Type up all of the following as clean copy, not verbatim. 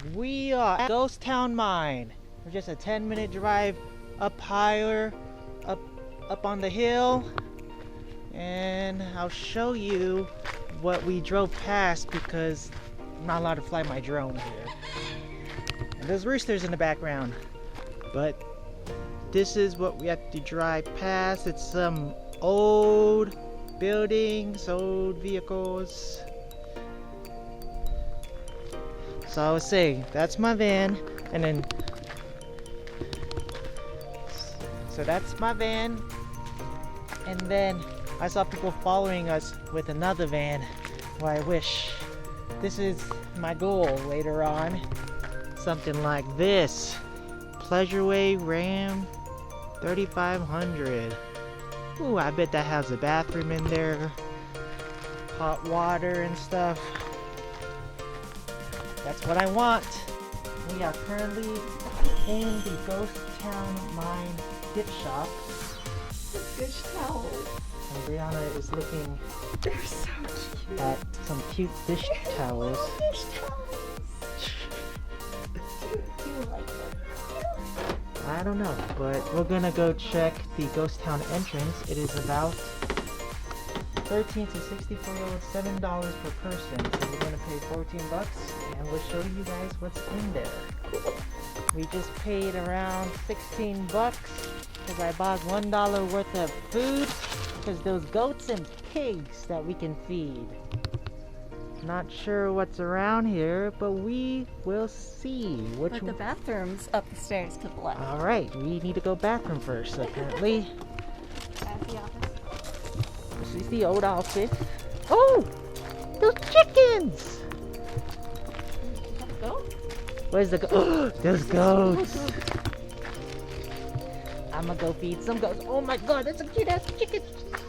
We are at Ghost Town Mine. We're just a 10-minute drive up higher, up on the hill, and I'll show you what we drove past because I'm not allowed to fly my drone here. And there's roosters in the background, but this is what we have to drive past. It's some old buildings, old vehicles. So I was saying, that's my van, and then so that's my van, and then I saw people following us with another van. Well, I wish this is my goal later on. Something like this. Pleasureway Ram 3500. Ooh, I bet that has a bathroom in there. Hot water and stuff. That's what I want. We are currently in the Ghost Town Mine gift shop. Dish towels. And Brianna is looking They're so cute. at some cute dish towels. Dish towels. Do you like them? I don't know, but we're gonna go check the Ghost Town entrance. It is about 13 to 64-year-olds, $7 per person. So we're gonna pay $14, and we'll show you guys what's in there. We just paid around $16 because I bought $1 worth of food because those goats and pigs that we can feed. Not sure what's around here, but we will see. But the bathroom's up the stairs to the left. All right, we need to go bathroom first, apparently. At the office. This is the old office. Oh, those chickens! Is that a goat? Where's the goat? Those goats. I'm gonna go feed some goats. Oh my god, that's a cute ass chicken.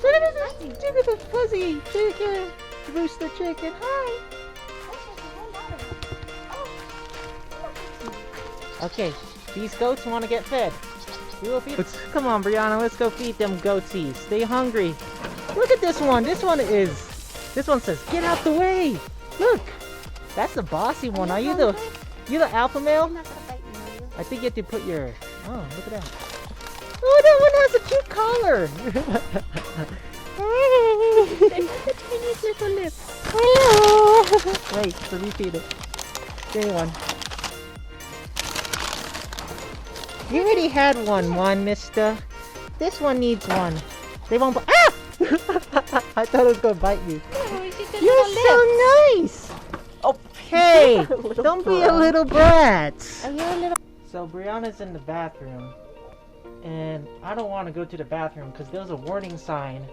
Look at this chicken, a fuzzy chicken. Rooster chicken, hi. Okay, these goats want to get fed. We will feed. Come on, Brianna, let's go feed them goatsies. Stay hungry. Look at this one. This one says, get out the way. Look, that's the bossy one. Are you the alpha male? I'm not gonna bite you, are you? I think you have to put your, oh, look at that. Oh, that one has a cute collar. They have the tiniest little lips. Hello. Wait, let me feed it. Give me one. You already had one, mister. This one needs one. They won't ah! I thought it was gonna bite you. Oh, she's got You're little lips. so nice. Oh, hey, Little don't be a brat. little brat. Are you a little? So Brianna's in the bathroom, and I don't want to go to the bathroom because there's a warning sign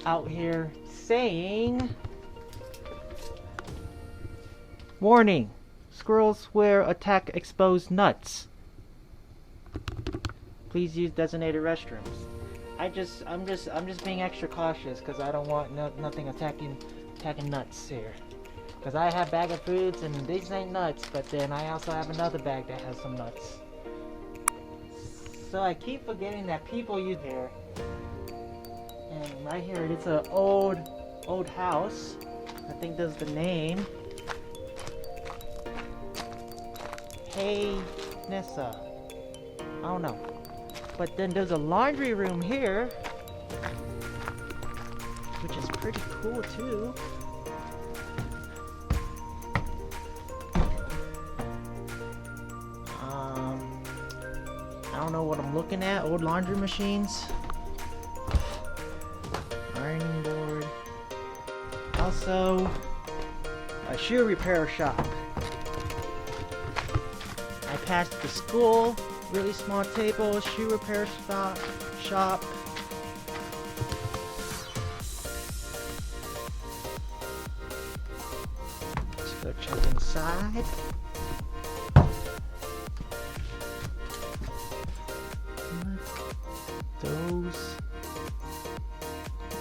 out here saying, warning, squirrels wear attack exposed nuts. Please use designated restrooms. I'm just being extra cautious because I don't want nothing attacking nuts here. Because I have bag of foods and these ain't nuts, but then I also have another bag that has some nuts. So I keep forgetting that people use here. And right here, it's an old house. I think that's the name. Hey, Nessa. I don't know. But then there's a laundry room here, which is pretty cool too. I don't know what I'm looking at. Old laundry machines. Ironing board. Also, a shoe repair shop. I passed the school. Really small table, shoe repair shop. Let's go check inside.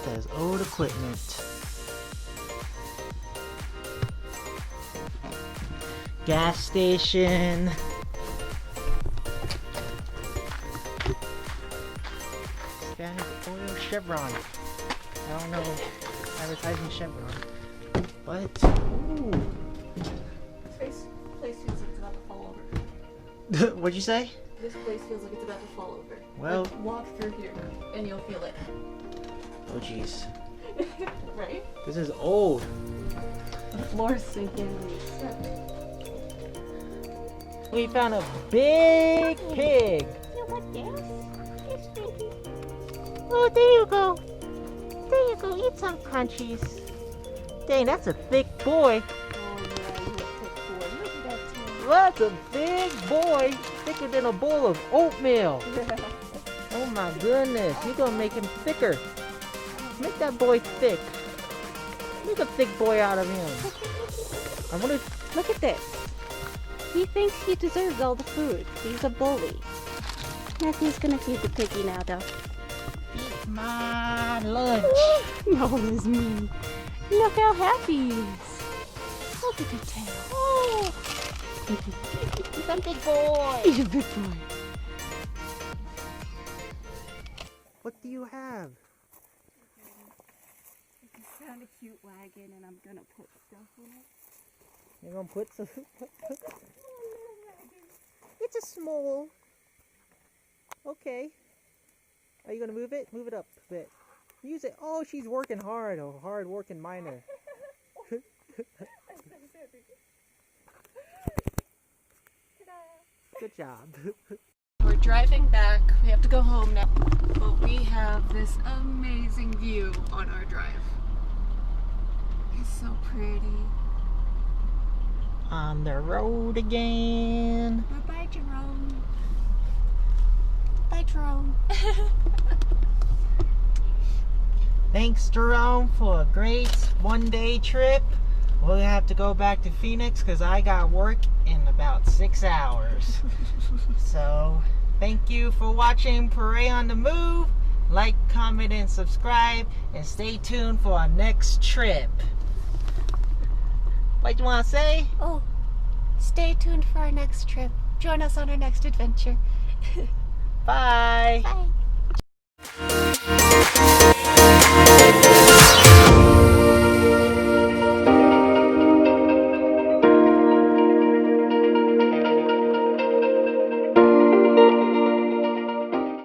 There's old equipment. Gas station. Standard oil Chevron. I don't know, advertising Chevron. But, ooh. place feels like it's about to fall over. What'd you say? This place feels like it's about to fall over. Well- Like, walk through here and you'll feel it. Oh jeez. Right? This is old. The floor's sinking when you step. We found a big pig. You want this? Yes, baby. Oh, there you go. There you go. Eat some crunchies. Dang, that's a thick boy. Oh yeah, you're a thick boy. Look at that tail. That's a big boy. Thicker than a bowl of oatmeal. Oh my goodness. You're going to make him thicker. Make that boy thick. Make a thick boy out of him. I wonder if... Look at this. He thinks he deserves all the food. He's a bully. Matthew's gonna feed the piggy now, though. Eat my lunch. No, it's mean. Look how happy he is. Look at the tail. Oh. He's a big boy. He's a big boy. What do you have? I found a cute wagon and I'm gonna put stuff in it. You're going to put some... It's a small... Okay. Are you going to move it? Move it up a bit. Use it. Oh, she's working hard. A hard working miner. Good job. We're driving back. We have to go home now. But we have this amazing view on our drive. It's so pretty. On the road again. Bye, Jerome. Bye, Jerome. Thanks, Jerome, for a great one-day trip. We'll have to go back to Phoenix because I got work in about 6 hours. So, thank you for watching Perey on the Move. Like, comment, and subscribe. And stay tuned for our next trip. What you want to say? Oh, stay tuned for our next trip. Join us on our next adventure. Bye. Bye.